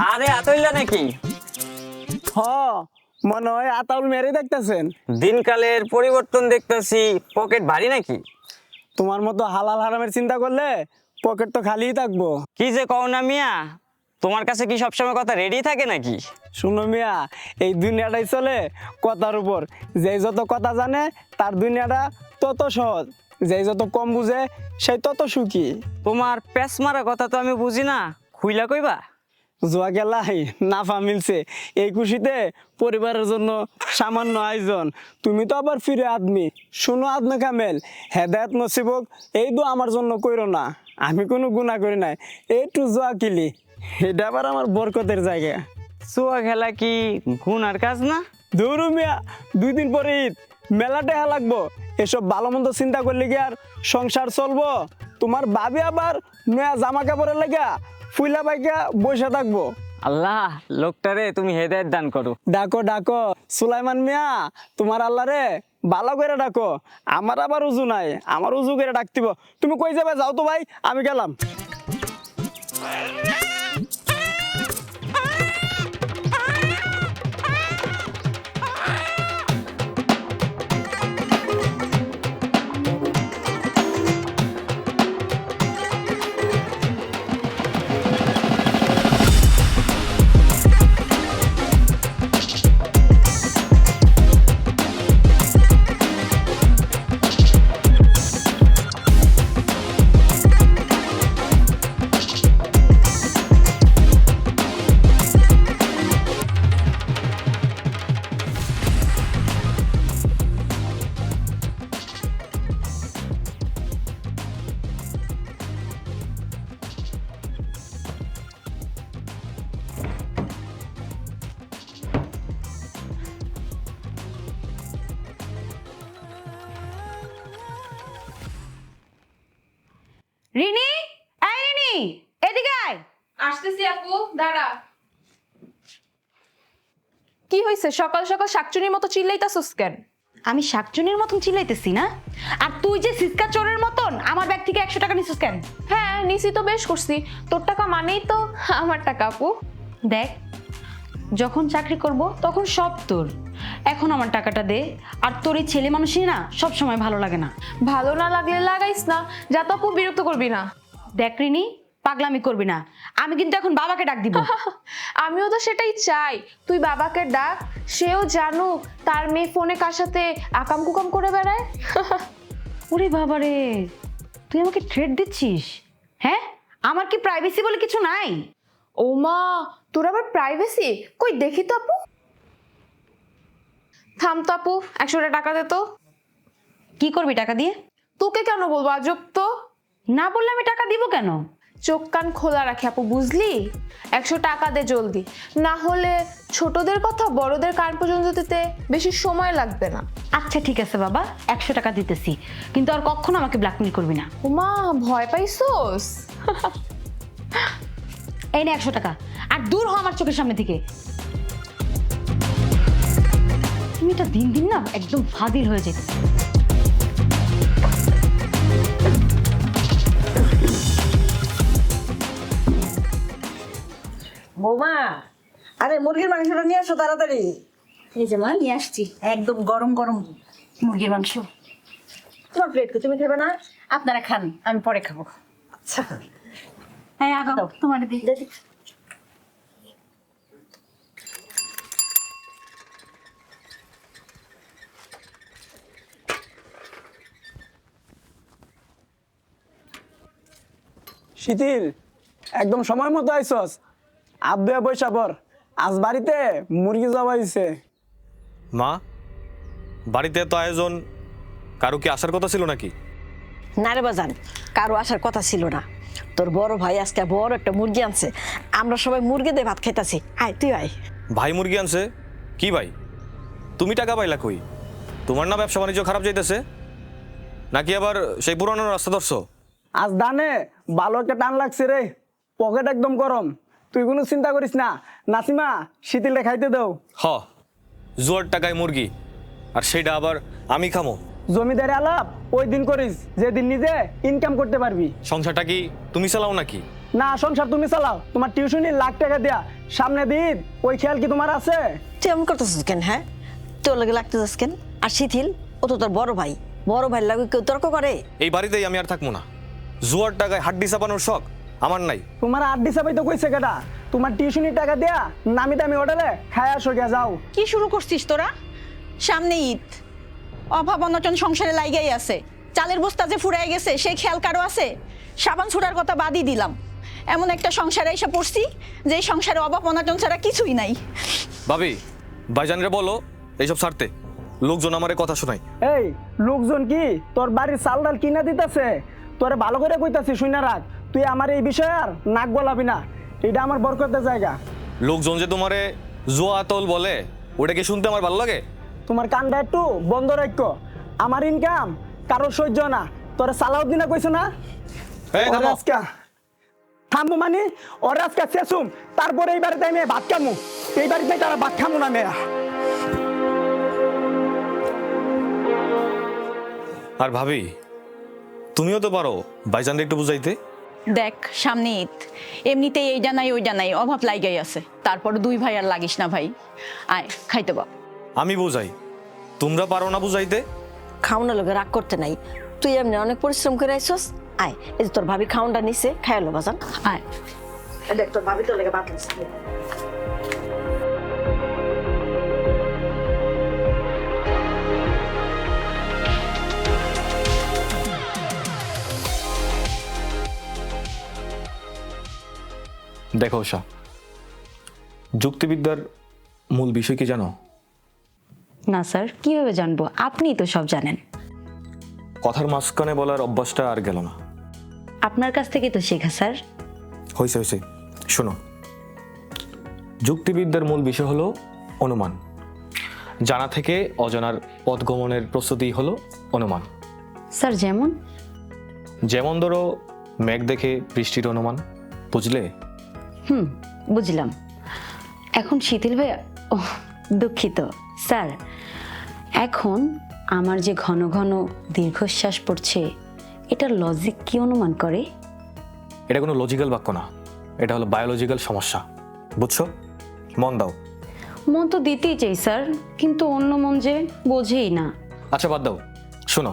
আরে আতইলা নাকি? হ, মনে হয় আতাউল মেরে দেখতেছেন। দিনকালের পরিবর্তন দেখতেছি, পকেট ভারী নাকি? তোমার মতো হালাল হারামের চিন্তা করলে পকেট তো খালিই থাকবো। কি যে কও না মিয়া, তোমার কাছে কি সবসময় কথা রেডি থাকে নাকি? শুনো মিয়া, এই দুনিয়াটাই চলে কথার উপর। যে যত কথা জানে তার দুনিয়াটা তত সহজ, যে যত কম বুঝে সেই তত সুখী। তোমার প্যাস মারা কথা তো আমি বুঝি না, খুইলা কইবা? জুয়া গেলাই নাফা মিলছে, এই খুশিতে পরিবারের জন্য সামান্য আয়োজন। তুমি তো আবার ফিরে আদমি, শুনো আদমে কামেল, হেদায়ত নসিবক এই দো আমার জন্য কইরো না। আমি কোনো গুনাহ করি নাই, একটু জুয়া কিলি, এটা আবার আমার বরকতের জায়গা। জুয়া খেলা কি গুনার কাজ না? ধরু মিয়া, 2 দিন পরে ঈদ, মেলা টেহা লাগবো। এসব ভালো মন্দ চিন্তা করলে কি আর সংসার চলবো? তোমার ভাবি আবার নয়া জামা কাপড়ের লাগা ফুইলা পাইকা বসে থাকবো। আল্লাহ লোকটারে তুমি হেদায়েত দান করো। ডাকো ডাকো সুলাইমান মিয়া, তোমার আল্লাহ রে ভালো করে ডাকো। আমার আবার উজু নাই, আমার উজু করে ডাকতিব। তুমি কই যাবে? যাও তো ভাই, আমি গেলাম। রিনি, এই রিনি, এদিকে আয়। আসতেছি আপু, দাঁড়া। কি হয়েছে? সকাল সকাল শাকচুনির মতো চিল্লাইতাছস কেন? আমি শাকচুনির মতন চিল্লাইতেছি না? আর তুই যে সিসকা চোরের মতন আমার ব্যাগ থেকে 100 টাকা নিছিস কেন? হ্যাঁ নিছি তো, বেশ করছি। তোর টাকা মানেই তো আমার টাকা আপু। দেখ, যখন চাকরি করব তখন সব তোর। এখন আমার টাকাটা দে। আর তোর এই ছেলে মানুষই না সব সময় ভালো লাগে না। ভালো না লাগলে লাগাইস না, যা তো আপু, বিরক্ত করবি না। দেখ রিনি, পাগলামি করবি না। আমি কিন্তু এখন বাবাকে ডাক দিব। আমিও তো সেটাই চাই, তুই বাবাকে ডাক, সেও জানুক তার মেয়ে ফোনে কার সাথে আকাম কুকাম করে বেড়ায়। ওরে বাবা রে, তুই আমাকে থ্রেট দিচ্ছিস? হ্যাঁ, আমার কি প্রাইভেসি বলে কিছু নাই? ও মা, তোর আবার প্রাইভেসি? কই দেখি তো আপু। থাম তো আপু, 100 টাকা দে তো। কি করবি টাকা দিয়ে? তোকে কেন বলবো, আজব তো। না বললে আমি টাকা দিব কেন? চোখ কান খোলা রাখি আপু, বুঝলি? 100 টাকা দে জলদি, না হলে ছোটদের কথা বড়দের কান পর্যন্ত দিতে বেশি সময় লাগবে না। আচ্ছা ঠিক আছে বাবা, 100 টাকা দিতেছি, কিন্তু আর কখনো আমাকে ব্ল্যাকমেল করবি না। ওমা, ভয় পাইছোস? এই নে 100 টাকা, আর দূর হ আমার চোখের সামনে থেকে। তুমি এটা দিন দিন না একদম ফাজিল হয়ে যেতে। বৌমা, আরে মুরগির মাংসটা নিয়ে আসো তাড়াতাড়ি। এই যে মা, নিয়ে আসছি একদম গরম গরম মুরগির মাংস। তোমার প্লেটকে তুমি খাবে না? আপনারা খান, আমি পরে খাবো। আচ্ছা, হ্যাঁ আগাও, তোমার দিই। শিথিল, একদম সময় মতো আইসস। আব্দুয়া বৈশা পর, আজ বাড়িতে মুরগি জবাইছে। মা, বাড়িতে তো আয়োজন, কারো কি আসার কথা ছিল নাকি? না রে বাজান, কারো আসার কথা ছিল না। তোর বড় ভাই আজকে বড় একটা মুরগি আনছে, আমরা সবাই মুরগি দিয়ে ভাত খাইতাছি। আয় তুই আয়। ভাই মুরগি আনছে? কি ভাই, তুমি টাকা পাইলা কই? তোমার না ব্যবসা বাণিজ্য খারাপ যাইতেছে, নাকি আবার সেই পুরানো রাস্তা ধরছো? আজ দানে ভালো একটা টান লাগছে রে, পকেট একদম গরম। তুই কোনো চিন্তা করিস না, নাসিমা শীতলটা খাইতে দাও। হ, জোয়ার টাকায় মুরগি, আর সেইটা আবার আমি খামো? জমিদারি আলাপ ওই দিন করিস যেদিন নিজে ইনকাম করতে পারবি। সংসারটা কি তুমি চালাও নাকি? না সংসার তুমি চালাও, তোমার টিউশনি লাখ টাকা দেয়া সামনে দিন, ওই খেয়াল কি তোমার আছে? তুই এমন করতেছিস কেন? হ্যাঁ, তোর লাগে লাগতেছিস কেন? আর শিথিল, ও তো তোর বড় ভাই, বড় ভাইয়ের লাগে কেউ তর্ক করে? এই বাড়িতেই আমি আর থাকবো না। জুয়ার টাকায় হাড্ডি চাপানোর শখ আমার নাই। তোমার আড্ডি চাপাই তো কইছে কেটা? তোমার টিউশনি টাকা দেয়া নামি দামি হোটেলে খায় আসো গিয়া যাও। কি শুরু করছিস তোরা? সামনে ঈদ, অভাব অনটন সংসারে লাইগাই আছে। চালের বস্তা যে ফুরাই গেছে সেই খেয়াল কারো আছে? সাবান ছুড়ার কথা বাদই দিলাম, এমন একটা সংসারে এসে পড়ছি যে এই সংসারে অভাব অনটন ছাড়া কিছুই নাই। ভাবি, ভাইজানরে বলো এইসব ছাড়তে, লোকজন আমারে কথা শোনায়। এই লোকজন কি তোর বাড়ির চাল ডাল কিনা দিতেছে? তোরে ভালো করে কইতাছি, শুনে রাখ, তুই আমার এই বিষয়ে আর নাক গলাবি না, এটা আমার বরকতের জায়গা। লোকজন যে তোমারে জুয়া আতল বলে, ওটা কি শুনতে আমার ভালো লাগে? তোমার কানটা একটু বন্ধ রাখো, আমার ইনকাম কারো সহ্য না। তোরে সালাউদ্দিনা কইছো না? এই থামো। থামবো মানে ওর আজকে শেষুম, তারপরে এই বাড়িতে আমি ভাত খামু, এই বাড়িতে তারা ভাত খামু না মেয়া। আর ভাবি, তুমিও তো পারো ভাইজানরে একটু বুঝাইতে। দেখ সামনে ঈদ, এমনিতেই এইটা নাই ওইটা নাই, অভাব লাইগাই আছে। তারপর দুই ভাই আর লাগিস না ভাই, আয় খাইতে বা। আমি বুঝাই, তোমরা পারো না বুঝাইতে? খাওয়ানোর লোকে রাগ করতে নাই, তুই এমনি অনেক পরিশ্রম করে আইসস। আয়, এই যে তোর ভাবি খাওয়ানটা নিছে, খাইলো বাজান। আয় দেখ তোর ভাবি তোর লেগে ভাত আনছে। দেখো উষা, যুক্তিবিদ্যার মূল বিষয় কি জানো? না স্যার, কিভাবে জানবো? আপনিই তো সব জানেন। কথার মাঝখানে বলার অভ্যাসটা আর গেল না। আপনার কাছ থেকে তো শেখা স্যার। হয়েছে হয়েছে, শোনো, যুক্তিবিদ্যার মূল বিষয় হলো অনুমান। জানা থেকে অজানার পথ গমনের প্রস্তুতি হলো অনুমান। স্যার যেমন? যেমন ধরো, মেঘ দেখে বৃষ্টির অনুমান, বুঝলে? বুঝলাম। এখন শিথিল ভাইয়া, ও দুঃখিত স্যার, এখন আমার যে ঘন ঘন দীর্ঘশ্বাস পড়ছে, এটার লজিক কি অনুমান করে? এটা কোনো লজিক্যাল বাক্য না, এটা হলো বায়োলজিক্যাল সমস্যা, বুঝছো? মন দাও। মন তো দিতেই চাই স্যার, কিন্তু অন্য মন যে বোঝেই না। আচ্ছা বাদ দাও, শোনো,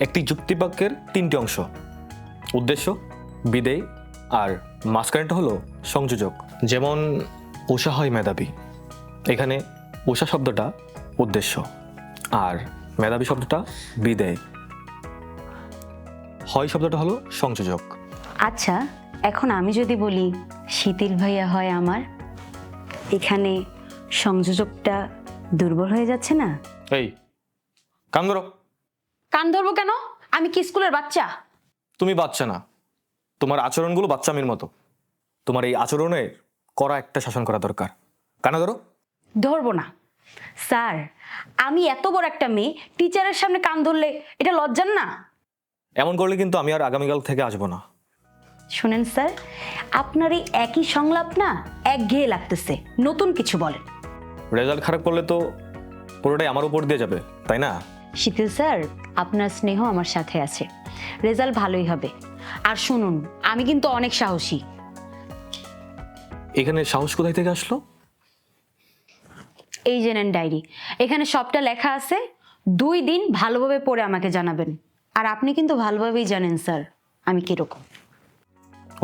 একটি যুক্তিবাক্যের তিনটি অংশ: উদ্দেশ্য, বিধেয় আর মাঝখানেটা হলো সংযোজক। যেমন উষা হয় মেধাবী, এখানে উষা শব্দটা উদ্দেশ্য আর মেধাবী শব্দটা বিধেয়, হয় শব্দটা হলো সংযোজক। আচ্ছা, এখন আমি যদি বলি শিথিল ভাইয়া হয় আমার, এখানে সংযোজকটা দুর্বল হয়ে যাচ্ছে না? এই কান ধরো। কান ধরবো কেন? আমি কি স্কুলের বাচ্চা? তুমি বাচ্চা না, তোমার আচরণগুলো বাচ্চামির মতো। তোমার এই আচরণের কড়া একটা শাসন করা দরকার। কানা ধরো। ধরবো না স্যার, আমি এত বড় একটা মেয়ে, টিচারের সামনে কান ধরলে এটা লজ্জার না? এমন করলে কিন্তু আমি আর আগামীকাল থেকে আসবো না। শুনেন স্যার, আপনার এই একই সংলাপ না একঘেয়ে লাগতেছে, নতুন কিছু বলেন। রেজাল্ট খারাপ করলে তো পুরোটাই আমার উপর দিয়ে যাবে, তাই না? শিথিল স্যার, আপনার স্নেহ আমার সাথে আছে, রেজাল্ট ভালোই হবে। আর শুনুন, আমি কিন্তু অনেক সাহসী। এখানে সাহস কোথায় থেকে আসলো? এই যে নেন ডায়েরি, এখানে সবটা লেখা আছে। 2 দিন ভালোভাবে পড়ে আমাকে জানাবেন। আর আপনি কিন্তু ভালোভাবেই জানেন স্যার আমি কিরকম।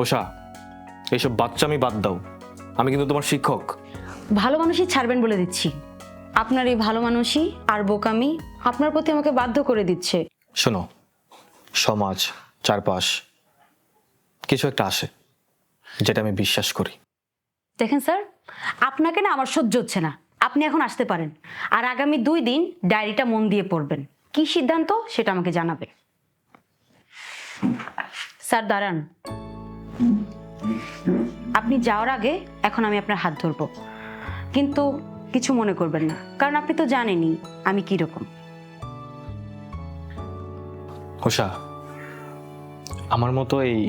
ওষা, এইসব বাচ্চামি বাদ দাও, আমি কিন্তু তোমার শিক্ষক। ভালো মানুষই ছাড়বেন বলে দিচ্ছি। আপনার এই ভালো মানুষই আর বোকামি আপনার প্রতি আমাকে বাধ্য করে দিচ্ছে। শোনো, সমাজ, চারপাশ, কিছু একটা আসে যেটা আমি বিশ্বাস করি। দেখেন স্যার, আপনাকে না আমার সহ্য হচ্ছে না। আপনি এখন আসতে পারেন, আর আগামী 2 দিন ডায়েরিটা মন দিয়ে পড়বেন। কি সিদ্ধান্ত সেটা আমাকে জানাবেন। স্যার দাঁড়ান, আপনি যাওয়ার আগে এখন আমি আপনার হাত ধরবো, কিন্তু কিছু মনে করবেন না, কারণ আপনি তো জানেনই আমি কিরকম। ওষা, আমার মতো এই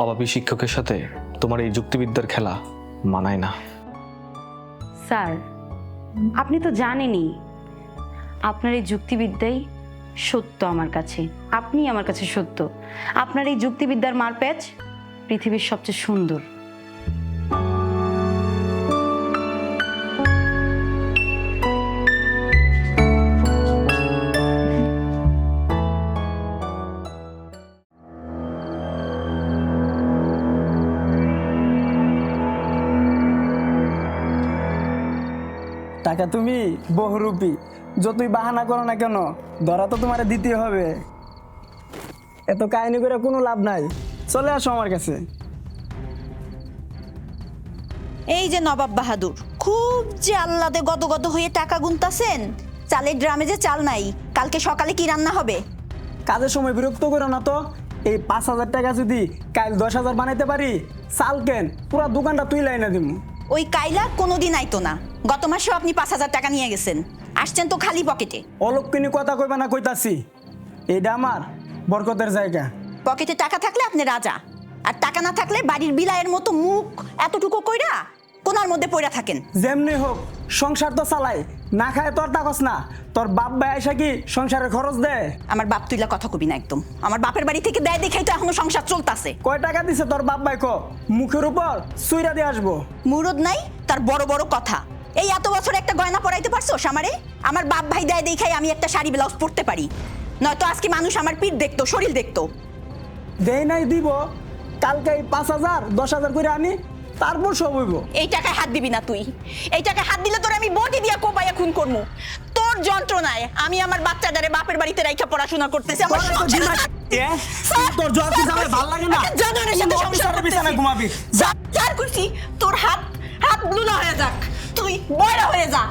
অভাবী শিক্ষকের সাথে তোমার এই যুক্তিবিদ্যার খেলা মানায় না। স্যার, আপনি তো জানেনই আপনার এই যুক্তিবিদ্যাই সত্য আমার কাছে, আপনি আমার কাছে সত্য। আপনার এই যুক্তিবিদ্যার মারপ্যাচ পৃথিবীর সবচেয়ে সুন্দর। টাকা তুমি বহুরূপী, যতই বাহানা করো না কেন ধরা তো তোমার দিতে হবে। এত কাহিনী করে কোনো লাভ নাই, চলে আসো আমার কাছে। এই যে নবাব বাহাদুর, খুব যে আহ্লাদে গদগদ হয়ে টাকা গুনতাছেন। চালের ড্রামে যে চাল নাই, কালকে সকালে কি রান্না হবে? কাজের সময় বিরক্ত করো না তো। এই 5,000 টাকা যদি কাল 10,000 বানাইতে পারি, চাল কেন পুরো দোকানটা তুই লাইনা দিব। ওই কাইলা কোনোদিন আইতো না। গত মাসেও আপনি 5,000 টাকা নিয়ে গেছেন, আসছেন তো খালি পকেটে। অলক্ষিনী কথা কইবা না কইতাছি, এইটা আমার বরকতের জায়গা। পকেটে টাকা থাকলে আপনি রাজা, আর টাকা না থাকলে বাড়ির বিলায়ের মতো মুখ এতটুকু কইরা কোনার মধ্যে পড়া থাকেন। যেমনি হোক সংসার তো চালাই, না খায় তোর টাকস না। তোর বাপ ভাই আইসা কি সংসারের খরচ দেয়? আমার বাপ তুইলা কথা কবি না একদম। আমার বাপের বাড়ি থেকে দেয় দেখাই তো এখনো সংসার চলতাছে। কয় টাকা দিছে তোর বাপ ভাই? মুখের উপর সুইরা দিয়ে আসবো। মুরদ নাই তার বড় বড় কথা। এই এত বছর একটা গয়না পরাইতে পারছো আমারে? আমার বাপ ভাই দেয় দেখাই আমি একটা শাড়ি ব্লাউজ পরতে পারি, নয়তো আজকে মানুষ আমার পিঠ দেখতো, শরীর দেখতো। দেই নাই দিব, কালকে 5,000 10,000 করে আনি, তারপর সব হইব। এই টাকায় হাত দিবি না তুই। এই টাকায় হাত দিলে তোর আমি বটি দিয়া কোপাইয়া খুন করবো। তোর যন্ত্রণায় আমি আমার বাচ্চাটারে বাপের বাড়িতে রাইখা পড়াশোনা করতেছি। আমার তোর জব কি জামাই ভাল লাগে না? জানোয়ারের সাথে সংসার বিছানায় ঘুমাবি। যার করছি তোর হাত হাত ব্লুনা হয়ে যাক, তুই বয়রা হয়ে যা।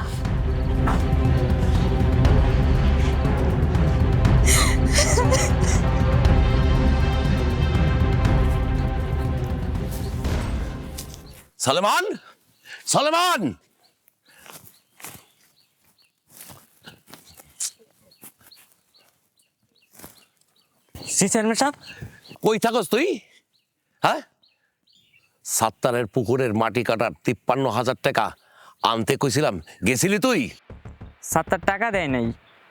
সালেমান, সালেমান, জি চেয়ারম্যান সাহেব। কই থাকস তুই? হ্যাঁ, সাত্তারের পুকুরের মাটি কাটার 53,000 টাকা আনতে কইছিলাম, গেছিলি তুই? 7 টাকা দেয় নাই,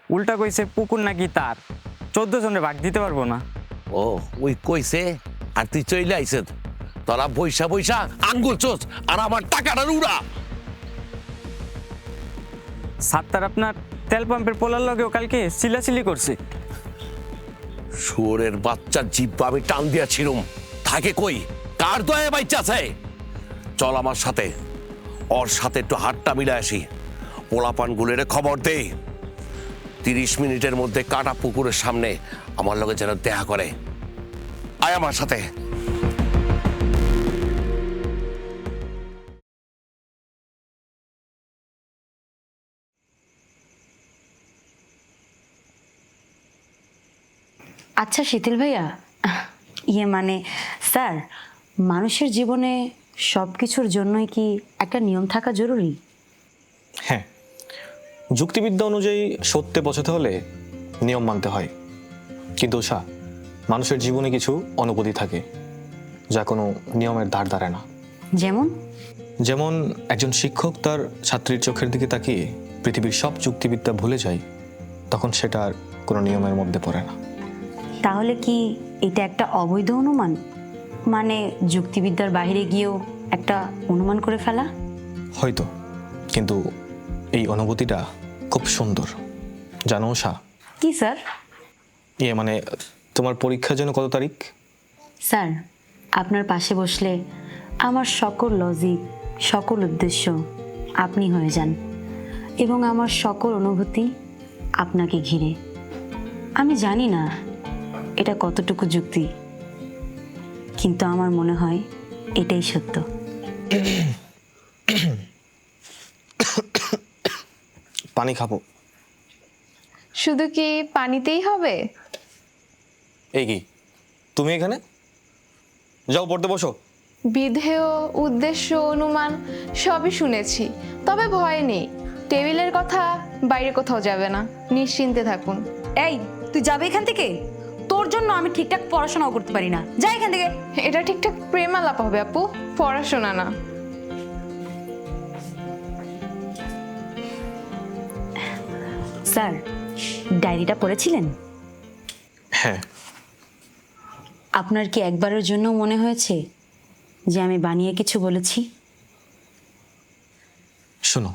উল্টা কইছে পুকুর নাকি তার, 14 জনের ভাগ দিতে পারবো না। ও ওই কইছে আর তুই চইলে আইছ। তোরা বৈশা বৈশা আঙ্গুল চোষ আর আমার টাকাটা উড়া। সাত্তার আপনার তেল পাম্পের পোলার লগেও কালকে চিলাচিলি করছে। শুয়োরের বাচ্চার জিব্বা আমি টান দিয়াছিলুম, থাকে কই? কার দয়া বাইচাছে? চল আমার সাথে, ওর সাথে একটু হাতটা মিলে আসি। পোলাপান গুলের খবর দে, 30 মিনিটের মধ্যে কাটা পুকুরের সামনে আমার লগে যেন দেখা করে। আয় আমার সাথে। আচ্ছা শীতল ভাইয়া, মানে স্যার, মানুষের জীবনে সব কিছুর জন্যই কি একটা নিয়ম থাকা জরুরি? হ্যাঁ, যুক্তিবিদ্যা অনুযায়ী সত্যে পৌঁছাতে হলে নিয়ম মানতে হয়। কিন্তু উষা, মানুষের জীবনে কিছু অনুভূতি থাকে যা কোনো নিয়মের ধার ধারে না। যেমন একজন শিক্ষক তার ছাত্রীর চোখের দিকে তাকিয়ে পৃথিবীর সব যুক্তিবিদ্যা ভুলে যায়, তখন সেটা আর কোনো নিয়মের মধ্যে পড়ে না। তাহলে কি এটা একটা অবৈধ অনুমান? মানে যুক্তিবিদ্যার বাইরে গিয়েও একটা অনুমান করে ফেলা? হয়তো, কিন্তু এই অনুভূতিটা খুব সুন্দর। জানো উষা? কি স্যার? মানে তোমার পরীক্ষা যেন কত তারিখ? স্যার, আপনার পাশে বসলে আমার সকল লজিক, সকল উদ্দেশ্য আপনি হয়ে যান এবং আমার সকল অনুভূতি আপনাকে ঘিরে। আমি জানি না এটা কতটুকু যুক্তি, কিন্তু আমার মনে হয় এটাই সত্য। পানি খাবো। শুধু কি পানিতেই হবে? এই কি, তুমি এখানে? যাও পড়তে বসো। বিধেয়, উদ্দেশ্য, অনুমান সবই শুনেছি, তবে ভয় নেই। টেবিলের কথা বাইরে কোথাও যাবে না, নিশ্চিন্তে থাকুন। এই, তুই যাবে এখান থেকে? তোর জন্য আমি ঠিকঠাক পড়াশোনাও করতে পারি না। যা এখান থেকে। এটা ঠিকঠাক প্রেমালাপ হবে আপু, পড়াশোনা না। স্যার, ডায়েরিটা পড়েছিলেন? হ্যাঁ। আপনার কি একবারের জন্য মনে হয়েছে যে আমি বানিয়ে কিছু বলেছি? শোনো,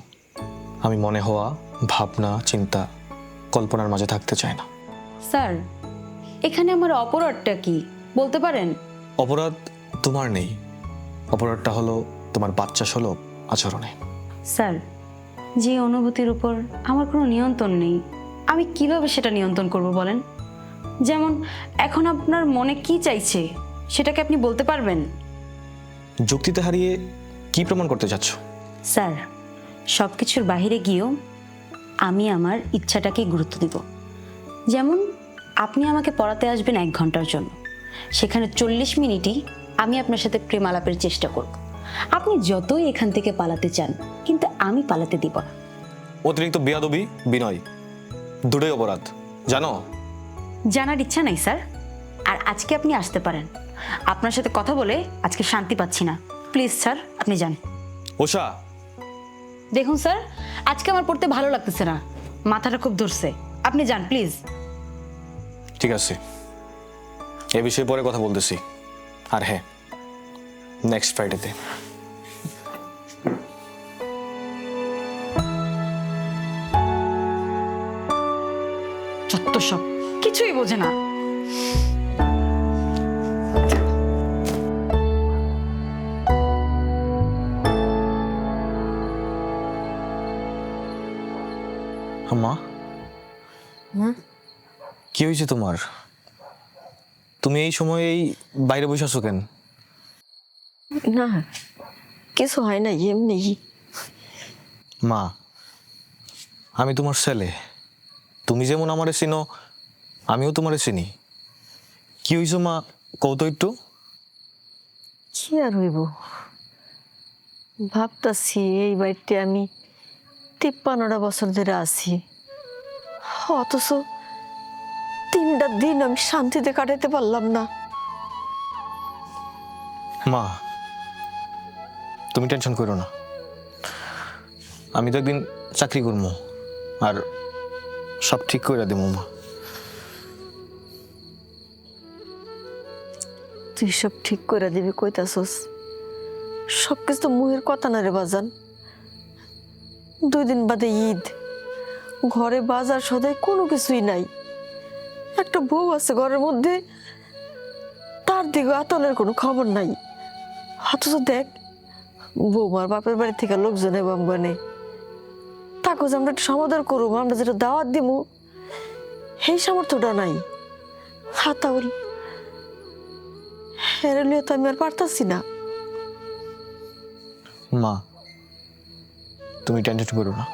আমি মনে হওয়া, ভাবনা, চিন্তা, কল্পনার মাঝে থাকতে চাই না। স্যার, এখানে আমার অপরাধটা কি বলতে পারেন? অপরাধ তোমার নেই, অপরাধটা হলো তোমার বাচ্চা সুলভ আচরণে। স্যার, যে অনুভূতির উপর আমার কোনো নিয়ন্ত্রণ নেই, আমি কিভাবে সেটা নিয়ন্ত্রণ করব বলেন? যেমন এখন আপনার মনে কি চাইছে সেটাকে আপনি বলতে পারবেন? যুক্তিতে হারিয়ে কি প্রমাণ করতে চাচ্ছ? স্যার, সব কিছুর বাহিরে গিয়েও আমি আমার ইচ্ছাটাকে গুরুত্ব দিব। যেমন আপনি আমাকে পড়াতে আসবেন 1 ঘন্টার জন্য, সেখানে 40 মিনিটই আমি আপনার সাথে প্রেম আলাপের চেষ্টা করব। আপনি যতই এখান থেকে পালাতে চান, কিন্তু আমি পালাতে দিব না। অতিরিক্ত বেয়াদবি, বিনয় দুটোই অপরাধ, জানো? জানার ইচ্ছা নাই স্যার, আর আজকে আপনি আসতে পারেন। আপনার সাথে কথা বলে আজকে শান্তি পাচ্ছি না। প্লিজ স্যার, আপনি যান। উষা, দেখুন স্যার, আজকে আমার পড়তে ভালো লাগতেছে না, মাথাটা খুব ধরছে। আপনি যান প্লিজ। ঠিক আছে, এ বিষয়ে পরে কথা বলতেছি। আর হ্যাঁ, নেক্সট ফ্রাইডেতে। যত সব, কিছুই বোঝে না। মা, কি হয়েছে তোমার? তুমি এই সময়েই বাইরে বসে আছো কেন? না, কিছু হয় না, এমনি। মা, আমি তোমার ছেলে, তুমি যেমন আমারে চিনো আমিও তোমারে চিনি। কি হয়েছে মা, কও তো একটু। কি আর হইব, ভাবতাছি এই বাড়িতে আমি 53টা বছর ধরে আছি, অথচ 3টা দিন আমি শান্তিতে কাটাতে পারলাম না। মা, তুমি টেনশন করো না, আমি তো একদিন চাকরি করবো আর সব ঠিক করে দেবো। মা, তুই সব ঠিক করে দিবি কইতাছস? সব কিছু তো মুহের কথা না রে বাজান। 2 দিন বাদে ঈদ, ঘরে বাজার সদাই কোনো কিছুই নাই। একটা বউ আছে ঘরের মধ্যে, তার দিকে আতলের কোনো খবর নাই। অথচ দেখ, বৌমার বাপের বাড়ি থেকে লোকজন এবং গনে তাকে যে আমরা একটা সমাধান করবো, আমরা যেটা দাওয়াত দিব, সেই সামর্থ্যটা নাই। হাতাউল হেরেলিও তো আমি আর পারতাছি না। মা, তুমি টেনশন করো না,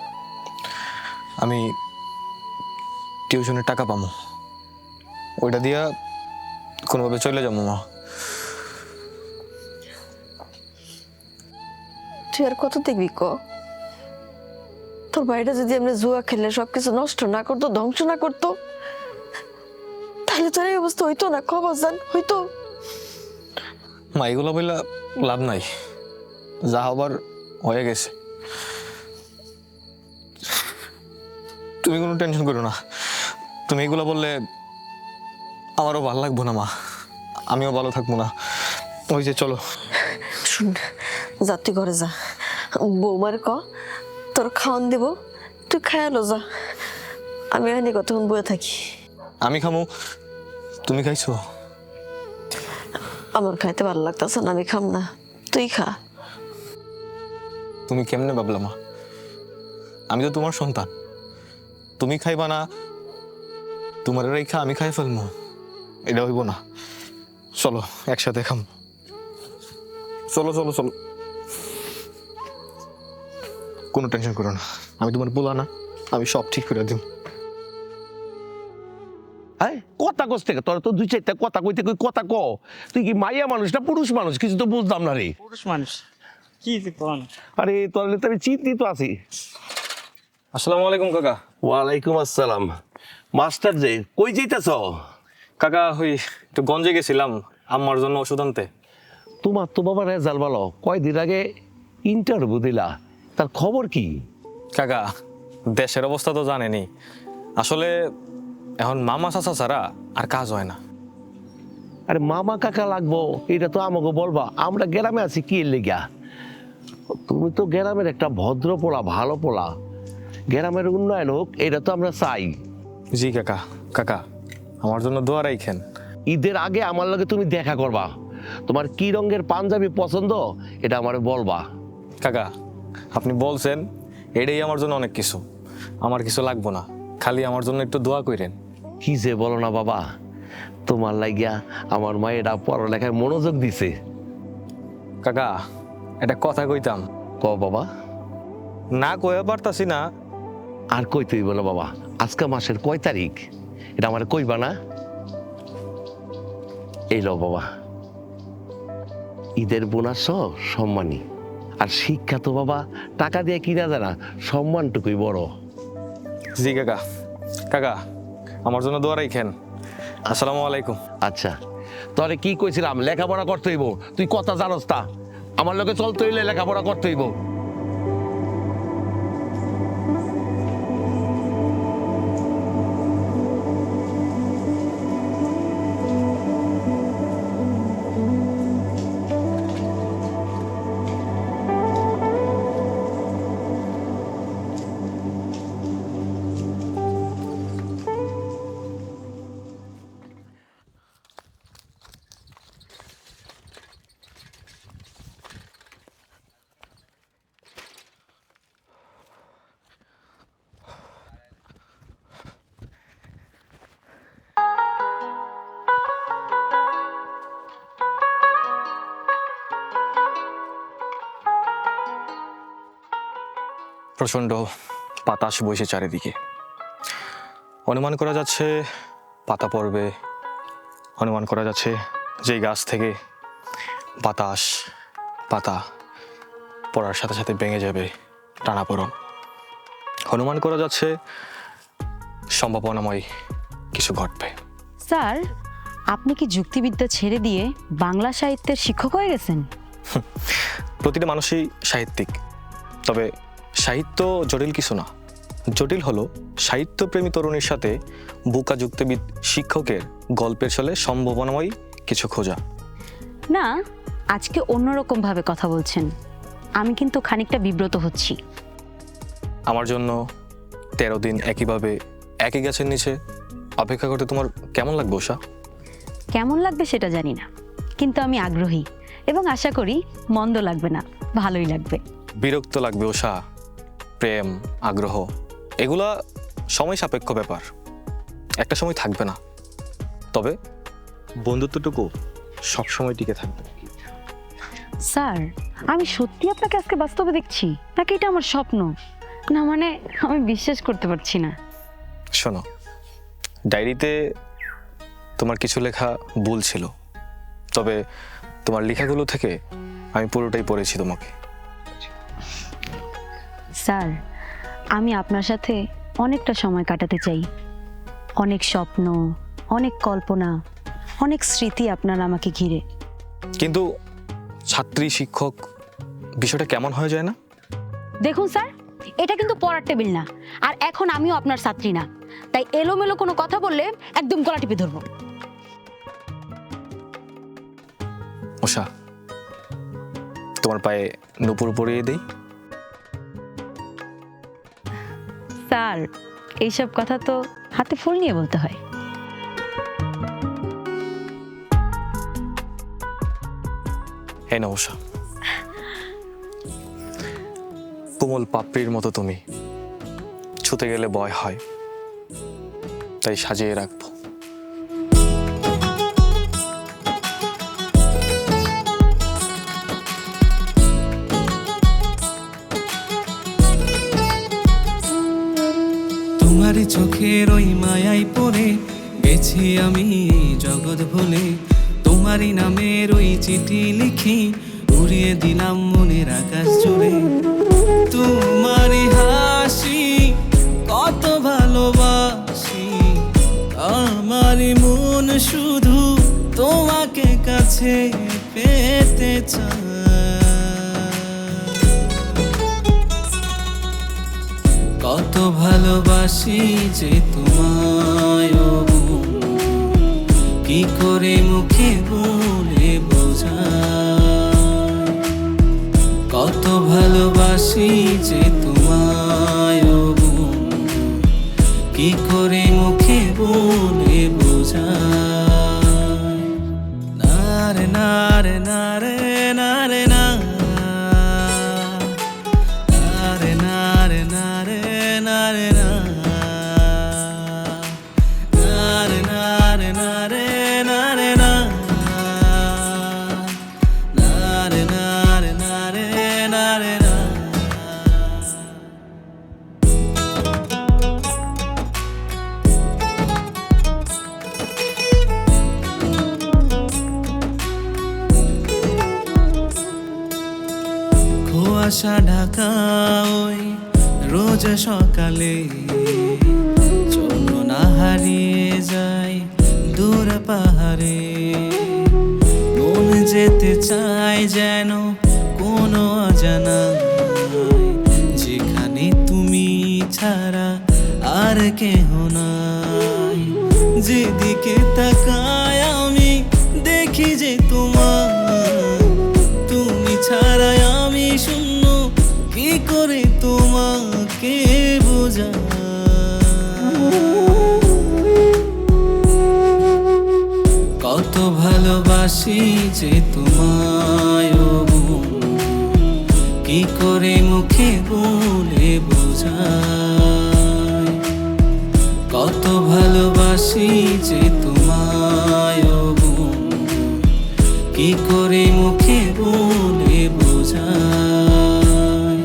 আমি টিউশনের টাকা পাবো, ওইটা দিয়া কোনোভাবে চলে যাবো। মা, তুই আর কত দেখবি ক? তোর বাড়িটা যদি আমরা জুয়া খেলে সবকিছু নষ্ট না করতো, ধ্বংস না করতো, তাহলে তোর এই অবস্থা হইতো না? খবর জান হইতো? মা, এগুলো বললে লাভ নাই, যা হবার হয়ে গেছে। তুমি কোনো টেনশন করো না, তুমি এগুলো বললে আমারও ভালো লাগবো না। মা, আমিও ভালো থাকবো না। ওই যে চলো। শুন, যা তুই ঘরে যা, বৌমার ক তোর খাওয়ান দিব, তুই খায়ালো যা। আমি এখানে কতক্ষণ বয়ে থাকি। আমি খামু, তুমি খাইছো? আমার খাইতে ভালো লাগতেছে না, আমি খাম না, তুই খা। তুমি কেমনে ভাবলা মা? আমি তো তোমার সন্তান, তুমি খাইবা না, তোমার রেখা আমি খাই ফেলবো, এটা হইব না। চলো একসাথে খাম, চলো চলো চলো। কোনো টেনশন করো না, আমি তোমার বলা না, আমি সব ঠিক করে দিব। কথা কস থেকে তোর তো 2-4টা কথা কইতে কই কথা ক। তুই কি মাইয়া মানুষ না পুরুষ মানুষ, কিছু তো বুঝলাম না রে। পুরুষ মানুষ কি কোন? আরে তোর তো আমি চিন্তিত আছি। আসসালামু আলাইকুম কাকা। ওয়ালাইকুম আসসালাম। মাস্টার যে কই যাইতেছ? কাকা, ওই একটু গঞ্জে গেছিলাম আম্মার জন্য ওষুধ আনতে। তোমার তো বাবা রেজাল্ট ভালো, কয়দিন আগে ইন্টারভিউ দিলা, তার খবর কি? কাকা, দেশের অবস্থা তো জানেনি, আসলে এখন মামা চাচা ছাড়া আর কাজ হয় না। আরে মামা কাকা লাগবো এটা তো আমাকে বলবা, আমরা গ্রামে আছি কি এর লেগা? তুমি তো গ্রামের একটা ভদ্র পোলা, ভালো পোলা, গ্রামের উন্নয়ন হোক এটা তো আমরা চাই। জি কাকা, কাকা আমার জন্য দোয়া রাখেন। ঈদের আগে আমার লগে তুমি দেখা করবা, তোমার কি রঙের পাঞ্জাবি পছন্দ এটা আমার বলবা। কাকা আপনি বলছেন এটাই আমার জন্য অনেক কিছু, আমার কিছু লাগবো না, খালি আমার জন্য একটু দোয়া করেন। কি যে বলো না বাবা, তোমার লাগিয়া আমার মায়েরা পড়ালেখায় মনোযোগ দিছে। কাকা একটা কথা কইতাম, ক বাবা। না কয়ে পারতাছি না। আর কইতে হইব না বাবা, আজকে মাসের কয় তারিখ এটা আমার কইবা না? এই লো বাবা, ঈদের বোনাস সম্মানী, আর শিক্ষা তো বাবা টাকা দিয়ে কিনা যায় না, সম্মানটুকুই বড়। জি কাকা, কাকা আমার জন্য দোয়া রাখেন। আসসালামু আলাইকুম। আচ্ছা তোরে কি কইছিলাম, লেখাপড়া করতে হইব, তুই কথা জানোস তা, আমার লোকে চলতে হইলে লেখাপড়া করতে হইব। প্রচণ্ড বাতাস বইছে চারিদিকে, অনুমান করা যাচ্ছে পাতা পড়বে, অনুমান করা যাচ্ছে যেই গাছ থেকে বাতাস পাতা পড়ার সাথে সাথে ভেঙে যাবে টানাপোড়ন, অনুমান করা যাচ্ছে সম্ভাবনাময় কিছু ঘটবে। স্যার, আপনি কি যুক্তিবিদ্যা ছেড়ে দিয়ে বাংলা সাহিত্যের শিক্ষক হয়ে গেছেন? প্রতিটা মানুষই সাহিত্যিক, তবে সাহিত্য জটিল কিছু না, জটিল হলো সাহিত্যপ্রেমী তরুণীর সাথে বোকা যুক্তিবিদ শিক্ষকের গল্পের ছলে সম্ভাবনাময় কিছু খোঁজা। না, আজকে অন্যরকম ভাবে কথা বলছেন, আমি কিন্তু খানিকটা বিব্রত হচ্ছি। আমার জন্য 13 দিন একইভাবে একই গাছের নিচে অপেক্ষা করতে তোমার কেমন লাগবে উষা? কেমন লাগবে সেটা জানি না, কিন্তু আমি আগ্রহী এবং আশা করি মন্দ লাগবে না, ভালোই লাগবে। বিরক্ত লাগবে উষা, প্রেম আগ্রহ এগুলা সময় সাপেক্ষ ব্যাপার, একটা সময় থাকবে না, তবে বন্ধুত্বটুকু সবসময় টিকে থাকবে। স্যার, আমি সত্যি আপনাকে আজকে বাস্তবে দেখছি নাকি এটা আমার স্বপ্ন? না মানে আমি বিশ্বাস করতে পারছি না। শোনো, ডায়েরিতে তোমার কিছু লেখা ভুল ছিল, তবে তোমার লেখাগুলো থেকে আমি পুরোটাই পড়েছি তোমাকে। স্যার, আমি আপনার সাথে অনেকটা সময় কাটাতে চাই, অনেক স্বপ্ন, অনেক কল্পনা, অনেক স্মৃতি আপনার আমাকে ঘিরে। কিন্তু ছাত্রী শিক্ষক বিষয়টা কেমন হয়ে যায় না? দেখুন স্যার, এটা কিন্তু পড়ার টেবিল না, আর এখন আমিও আপনার ছাত্রী না, তাই এলোমেলো কোনো কথা বললে একদম গলা টিপে ধরবো। উষা, তোমার পায়ে নুপুর পরিয়ে দেই। স্যার, এইসব কথা তো হাতে ফুল নিয়ে বলতে হয়। এই নাও উষা, কোমল পাপড়ির মতো তুমি, ছুতে গেলে ভয় হয়, তাই সাজিয়ে রাখবো। তোমার চোখের ওই মায়ায় পড়ে গেছি আমি জগৎ ভুলে, তোমারই নামের ওই চিঠি লিখি উড়িয়ে দিলাম মনের আকাশ জুড়ে। তোমারই হাসি কত ভালোবাসি, আমারই মন শুধু তোমাকে কাছে পেতে চায়। কত ভালোবাসি যে তোমায়, কি করে মুখে বলে বোঝাই কত ভালোবাসি যে তোমায় ও বন্ধু, কি করে মুখে বলে বোঝাই নারে নারে নারে নারে না নারে নারে নারে নারে না নারে নারে নারে নারে না নারে নারে নারে নারে না কুয়াশা ঢাকা ওই রোজ সকালে চলো না হারিয়ে যায় দূর পাহাড়ে মন যেতে চায় যেন কোনো অজানা যেখানে তুমি ছাড়া আর কেহ নাই যেদিকে তাকায় আমি দেখি যে তোমার তুমি ছাড়া আমি শূন্য কি করে তোমাকে বোঝা কত ভালোবাসি যে তোমায় ও বন্ধু, কি করে মুখে বলে বোঝাই কত ভালোবাসি যে তোমায় ও বন্ধু, কি করে মুখে বলে বোঝাই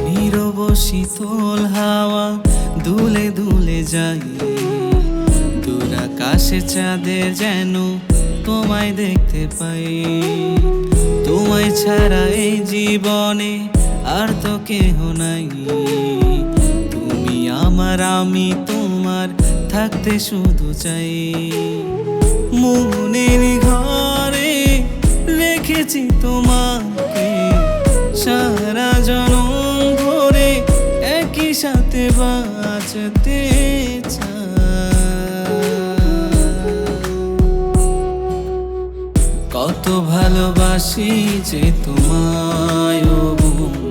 নীরব শীতল হাওয়া দুলে দুলে যাই দূর আকাশে চাঁদের যেন তোমায় দেখতে পাই তোমায় ছাড়া এই জীবনে আর তো কেহ নাই তুমি আমার আমি তোমার থাকতে শুধু চাই মনের ঘরে রেখেছি তোমাকে সারা জনম ধরে একই সাথে বাঁচতে কত ভালোবাসি যে তোমায় ও বন্ধু,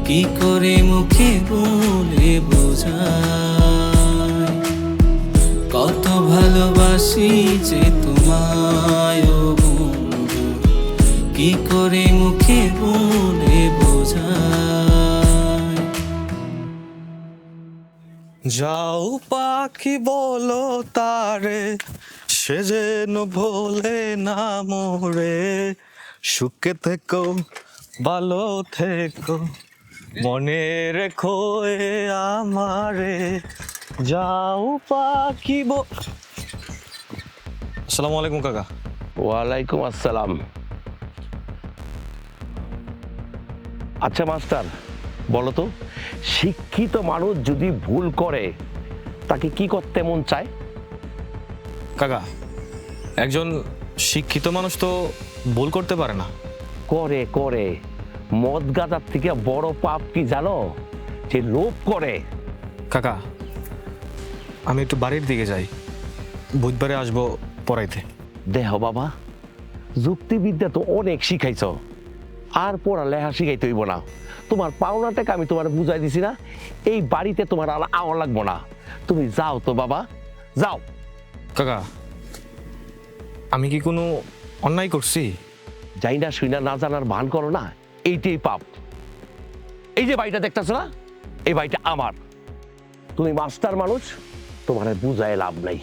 কি করে মুখে বলে বোঝাই কত ভালোবাসি যে তোমায় ও বন্ধু, কি করে মুখে বলে বোঝাই যাও পাখি বলো তারে সে যেন ভোলে না মোরে সুখে থেকো ভালো থেকো মনে রেখো এ আমারে যাও পাখি আসসালামু আলাইকুম কাকা। ওয়ালাইকুম আসসালাম। আচ্ছা মাস্টার, বলো তো, শিক্ষিত মানুষ যদি ভুল করে তাকে কি করতে মন চায়? কাকা, একজন শিক্ষিত মানুষ তো ভুল করতে পারে না। করে করে মদ গাঁজার থেকে বড় পাপ কি জানো? যে লোভ করে। কাকা, আমি একটু বাড়ির দিকে যাই, বুধবারে আসবো পড়াইতে। দেহ বাবা, যুক্তিবিদ্যা তো অনেক শিখাইছ, আর পড়ালেখা শিখাইতে হইব না। তোমার পাওনাটাকে আমি তোমার বুঝাই দিছি না, এই বাড়িতে তোমার আর আওয়া লাগবো না। তুমি যাও তো বাবা, যাও। কাকা, আমি কি কোনো অন্যায় করছি? যাই না শুই না জানার ভান করো না, এইটাই পাপ। এই যে বাড়িটা দেখতেছো না, এই বাড়িটা আমার। তুমি মাস্টার মানুষ, তোমার বুঝায় লাভ নাই।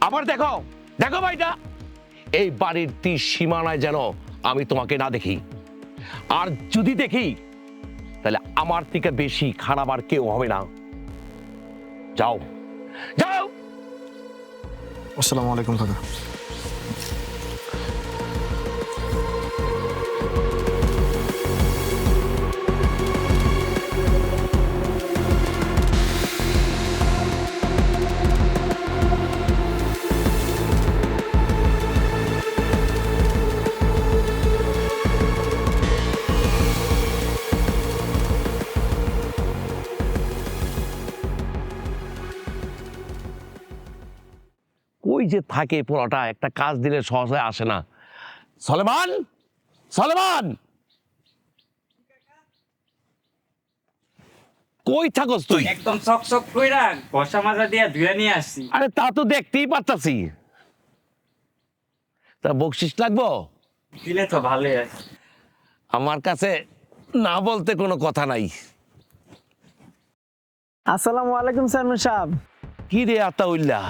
আবার দেখো দেখো বাড়িটা, এই বাড়ির তীর সীমানায় যেন আমি তোমাকে না দেখি, আর যদি দেখি তাহলে আমার থেকে বেশি খারাপ আর কেউ হবে না। যাও যাও। আসসালামু আলাইকুম কাকা। যে থাকে পোলাটা, একটা কাজ দিলে সহজে আসে না। সলেমান, সলেমান, কই থাকস তুই? একদম চকচক কইরা ঘষা মাজা দিয়া ধুয়ে নিয়ে আসছি। আরে তা তো দেখতেই পারতাছি। তা বকশিস লাগবো? দিলে তো ভালোই আছে। আমার কাছে না বলতে কোনো কথা নাই। আসসালামু আলাইকুম চেয়ারম্যান সাহেব। কি রে আতাউল্লাহ,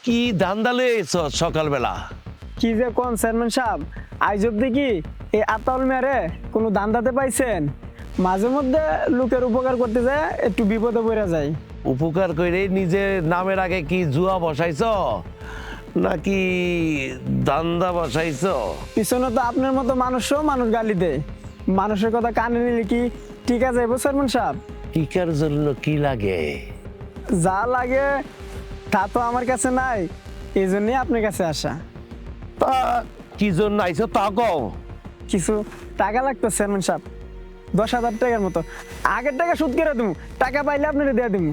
কি ধান্দালে সকালবেলা? কি যে কোন চেয়ারম্যান সাহেব, আজ অব্দি কি এই আতাউল মেয়ারে কোনো ধান্দাতে পাইছেন? মাঝে মধ্যে লোকের উপকার করতে যায় একটু বিপদে পড়ে যায়। উপকার করে নিজের নামের আগে কি জুয়া বসাইছ নাকি দান্দা বসাইছ? পিছনে তো আপনার মতো মানুষও মানুষ গালি দেয়, মানুষের কথা কানে নিলে কি ঠিক আছে চেয়ারম্যান সাহেব? টিকার জন্য কি লাগে? যা লাগে তা তো আমার কাছে নাই, এই জন্যই আপনার কাছে আসা। তা কি জন্য আইছ তা কও। কিছু টাকা লাগতো চেয়ারম্যান সাহেব, 10,000 টাকার মতো। আগের টাকা সুদ করে দেবো, টাকা পাইলে আপনারা দিয়ে দেবো।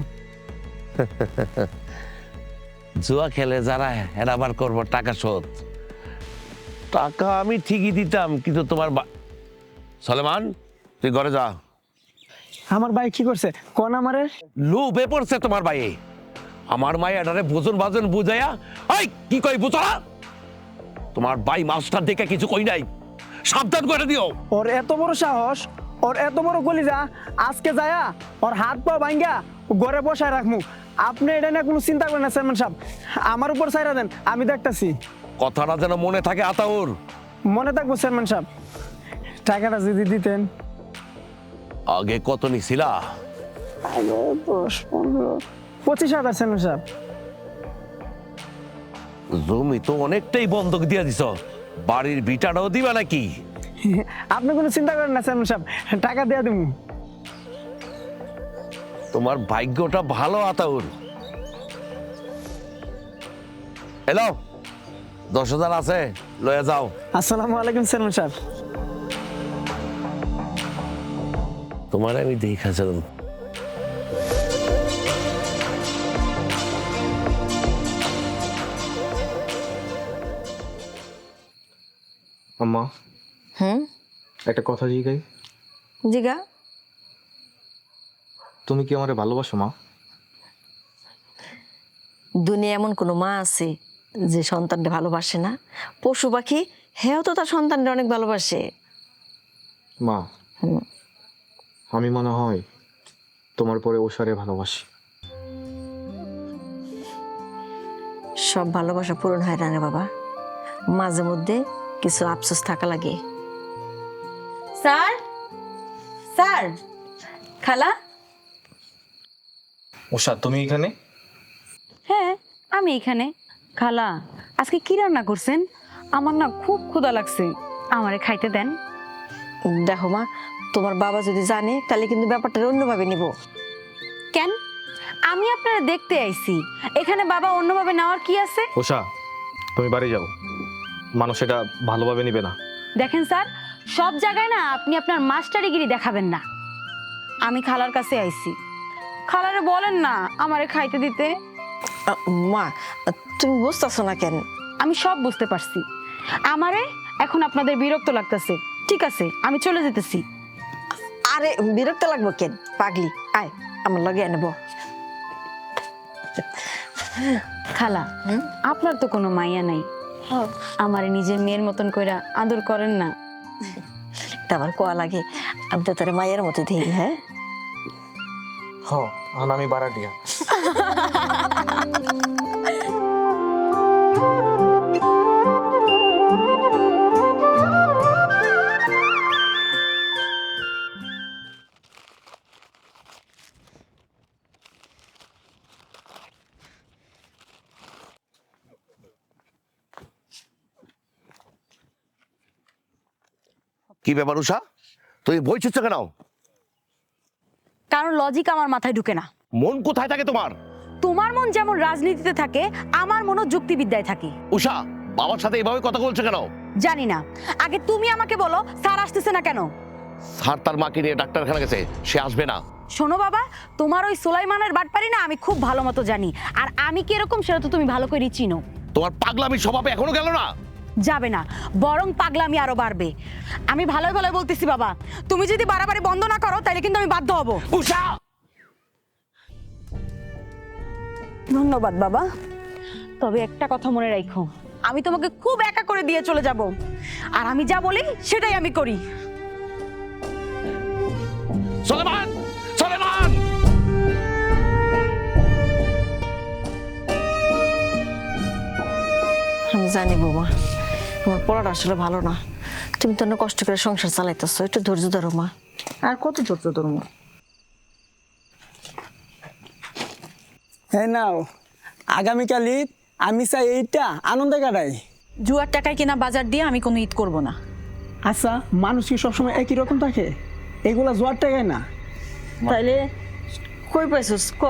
জুয়া খেলে যারা হেরাবার করবো টাকা শোধ, টাকা আমি ঠিকই দিতাম, কিন্তু তোমার সলেমান তুই ঘরে যা। আমার ভাই কি করছে কোন আমারে? লোভে পড়ছে তোমার ভাই। আমার মায়ের এটারে ভোজন ভাজন বুঝাইয়া এই কি কই বুঝলা? তোমার ভাই মাস্টার দেখে কিছু কই নাই, সাবধান করে দিও। ওর এত বড় সাহস, ওর এত বড় কলিজা, আজকে যায়া ওর হাত পা ভাঙ্গা ঘরে বসায় রাখমু। আপনি এটা নিয়ে কোনো চিন্তা করেন না চেয়ারম্যান সাহেব, আমার উপর ছাইরা দেন, আমি দেখতাছি। কথাটা যেন মনে থাকে আতাউর। মনে থাকবো চেয়ারম্যান সাহেব। টাকাটা যদি দিতেন। আগে কত নিছিলা? 10, 15, 25,000 চেয়ারম্যান সাহেব। জমি তো অনেকটাই বন্ধক দিয়ে দিছ, বাড়ির ভিটাটাও দিবা নাকি? আপনি কোনো চিন্তা করেন না চেয়ারম্যান সাহেব, টাকা দিয়ে দেবো। তোমার ভাগ্যটা ভালো আতাউর। হ্যালো, 10,000 আছে, লয়ে যাও। আসসালামু আলাইকুম চেয়ারম্যান সাহেব। তোমার আমি দেখাছিলাম। আম্মা, হুম, একটা কথা জিগাই। জিগা। তুমি কি আমারে ভালোবাসো মা? দুনিয়া এমন কোনো মা আছে যে সন্তানকে ভালোবাসে না? পশু পাখি হেও তো তার সন্তানকে অনেক ভালোবাসে। মা, আমি মনে হয় তোমার পরে ওষারে ভালোবাসি। সব ভালোবাসা পূরণ হয় না রে বাবা, মাঝে মধ্যে কিছু আফসোস থাকা লাগে। স্যার, স্যার, খালা। ওষা, তুমি এখানে? হ্যাঁ, আমি এখানে। খালা, আজকে কি রান্না করছেন? আমার না খুব ক্ষুধা লাগছে, আমারে খাইতে দেন। দেখো মা, তোমার বাবা যদি জানে তাহলে কিন্তু ব্যাপারটা অন্যভাবে নিব। কেন? আমি আপনারা দেখতে আইছি, এখানে বাবা অন্যভাবে নেওয়ার কি আছে? ওষা, তুমি বাড়ি যাও, মানুষ এটা ভালোভাবে নিবে না। দেখেন স্যার, সব জায়গায় না আপনি আপনার মাস্টারিগিরি দেখাবেন না। আমি খালার কাছে আইছি, খালারে বলেন না আমারে খাইতে দিতে। মা, তুমি বুঝতেছো না কেন? আমি সব বুঝতে পারছি, আমারে এখন আপনাদের বিরক্ত লাগতেছে। ঠিক আছে, আমি চলে যেতেছি। আরে বিরক্ত লাগবো কেন, পাগলি, আয় আমার লগে আনবো। খালা, আপনার তো কোনো মাইয়া নাই, আমারে নিজের মেয়ের মতন কইরা আদর করেন না। এটা আমার কোয়া লাগে, আমি তো তোর মায়ের মতো দিই। হ্যাঁ, আমি বাড়া দিয়া। কি ব্যাপার উষা, তুই বই চুচ্ছ কেন? কারণ লজিক আমার মাথায় ঢুকে না। মন কোথায় থাকে তোমার? তোমার মন যেমন রাজনীতিতে থাকে, আমার মনও যুক্তিবিদ্যায় থাকে। উষা, বাবার সাথে এভাবে কথা বলছো কেন? জানি না, আগে তুমি আমাকে বলো স্যার আসতেছে না কেন? স্যার তার মাকে নিয়ে ডাক্তারখানা গেছে, সে আসবে না। শোনো বাবা, তোমার ওই সুলাইমানের বাটপারি না আমি খুব ভালো মতো জানি, আর আমি কিরকম সেটা তো তুমি ভালো করে চিনো। তোমার পাগলামি স্বভাব এখনো গেল না? যাবে না, বরং পাগলামি আরো বাড়বে। আমি ভালোই ভালোই বলতেছি বাবা, তুমি যদি বাড়াবাড়ি বন্ধ না করো তাহলে কিন্তু আমি বাধ্য হব। উষা, ধন্যবাদ বাবা, তবে একটা কথা মনে রাখো, আমি তোমাকে খুব একা করে দিয়ে চলে যাব, আর আমি যা বলি সেটাই আমি করি। সুলেমান, সুলেমান! আমি জানি বৌমা, তোমার পড়াটা আসলে ভালো না। তুমি তো অনেক কষ্ট করে সংসার চালাইতেছো, একটু ধৈর্য ধরো মা। আর কত ধৈর্য ধরবো? হ্যাঁ নাও, আগামীকাল ঈদ, আমি চাই এইটা আনন্দে কাটাই। জুয়ার টাকায় কিনা বাজার দিয়ে আমি কোনো ঈদ করব না। আচ্ছা, মানুষ কি সবসময় একই রকম থাকে? এগুলা জোয়ার টাকায় না, তাইলে কই পাইছস ক?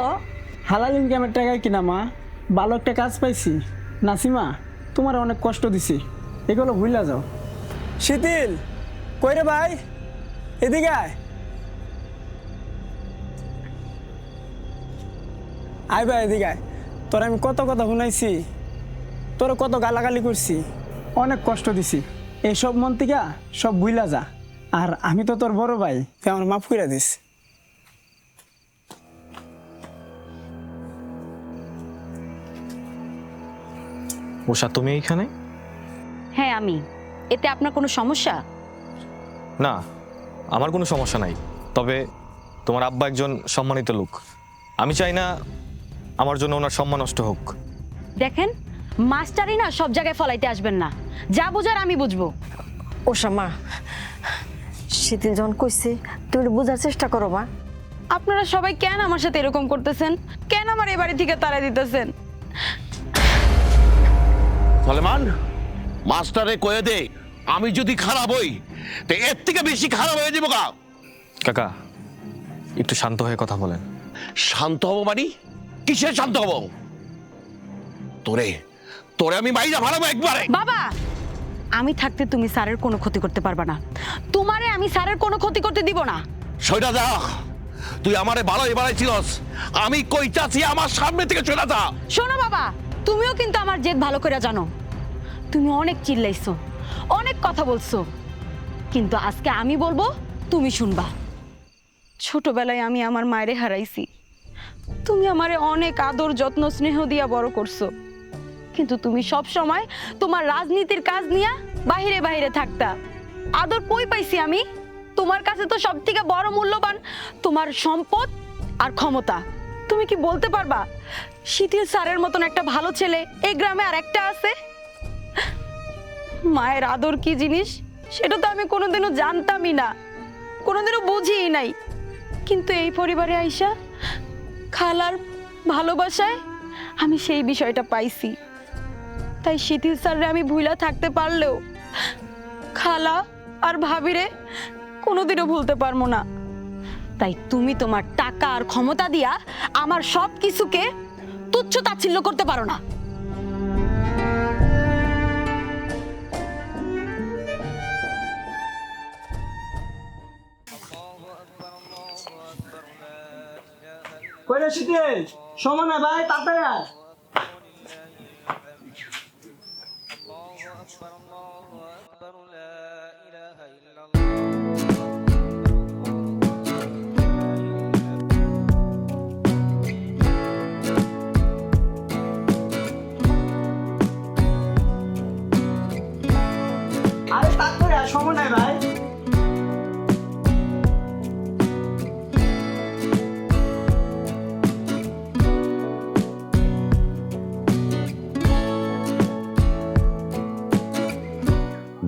হালাল ইনকামের টাকায় কিনা মা। ভালো একটা কাজ পাইছি। নাসিমা, তোমার অনেক কষ্ট দিছি, এগুলো ভুলা যাও। শীতিল, কই রে ভাই, এদিকে আয়। আয় ভাই এদিকে আয়। তোর আমি কত কথা শুনাইছি, তোর কত গালাগালি করছি, অনেক কষ্ট দিছি। এইসব মন থেকে সব ভুলা যা। আর আমি তো তোর বড় ভাই, তুই আমার মাফ করে দিস। উষা, তুমি এইখানে? হ্যাঁ আমি। এতে আপনার কোনো সমস্যা? না, আমার কোনো সমস্যা নাই। তবে তোমার আব্বা একজন সম্মানিত লোক, আমি চাই না আমার জন্য ওনার সম্মান নষ্ট হোক। দেখেন, মাস্টারই না সব জায়গায় ফলাইতে আসবেন না, যা বুঝার আমি বুঝবো। ওষা মা, শীতিল যখন কইছে তুমি একটু বোঝার চেষ্টা করো মা। আপনারা সবাই কেন আমার সাথে এরকম করতেছেন? কেন আমার এই বাড়ি থেকে তাড়াই দিতেছেন? সুলেমান, মাস্টারে কয়ে দে আমি যদি খারাপ হই তো এর থেকে বেশি খারাপ হয়ে যাবো। কাকা, একটু শান্ত হয়ে কথা বলেন। শান্ত হবো মানে? কিসের শান্ত হবো? তোরে তোরে আমি মাইরা ভাড়াবো একবারে। বাবা, আমি থাকতে তুমি স্যারের কোনো ক্ষতি করতে পারবা না। তোমারে আমি স্যারের কোনো ক্ষতি করতে দিব না। সইটা যা, তুই আমারে ভালো এবারে ছিলস, আমি কইতাছি আমার সামনে থেকে চলে যা। শোনো বাবা, তুমিও কিন্তু আমার জেদ ভালো করে জানো। তুমি অনেক চিল্লাইছো, অনেক কথা বলছো, কিন্তু আজকে আমি বলবো, তুমি শুনবা। ছোটবেলায় আমি আমার মায়েরে হারাইছি, তুমি আমারে অনেক আদর যত্ন স্নেহ দিয়া বড় করছো, কিন্তু তুমি সব সময় তোমার রাজনীতির কাজ নিয়ে বাহিরে বাহিরে থাকতা। আদর কই পাইছি আমি? তোমার কাছে তো সব থেকে বড় মূল্যবান তোমার সম্পদ আর ক্ষমতা। তুমি কি বলতে পারবা শীতিল স্যারের মতন একটা ভালো ছেলে এই গ্রামে আর একটা আছে? মায়ের আদর কি জিনিস সেটা তো আমি কোনোদিনও জানতামই না, কোনোদিনও বুঝিই নাই, কিন্তু এই পরিবারে আইসা খালার ভালোবাসায় আমি সেই বিষয়টা পাইছি। তাই শীতিল স্যাররে আমি ভুলা থাকতে পারলেও খালা আর ভাবিরে কোনোদিনও ভুলতে পারবো না। তাই তুমি তোমার টাকা আর ক্ষমতা দিয়া আমার সব কিছুকে তুচ্ছ তাচ্ছিল্য করতে পারো না। কই রে শীতিল, সময় না ভাই, তাড়াতাড়ি আয়। আরে তাড়াতাড়ি আয়, সময় নাই ভাই।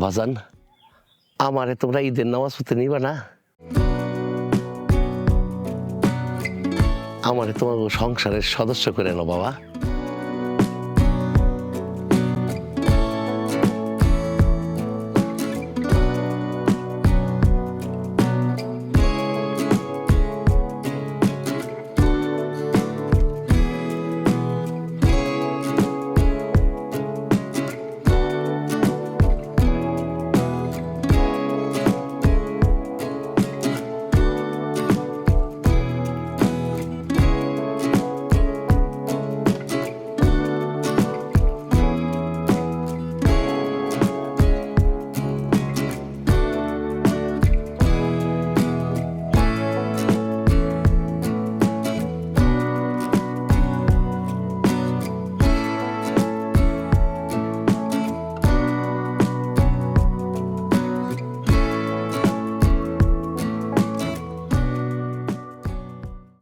বাজান, আমারে তোমরা ঈদের নামাজ পড়তে নিবা না? আমারে তোমার সংসারের সদস্য করে নাও বাবা।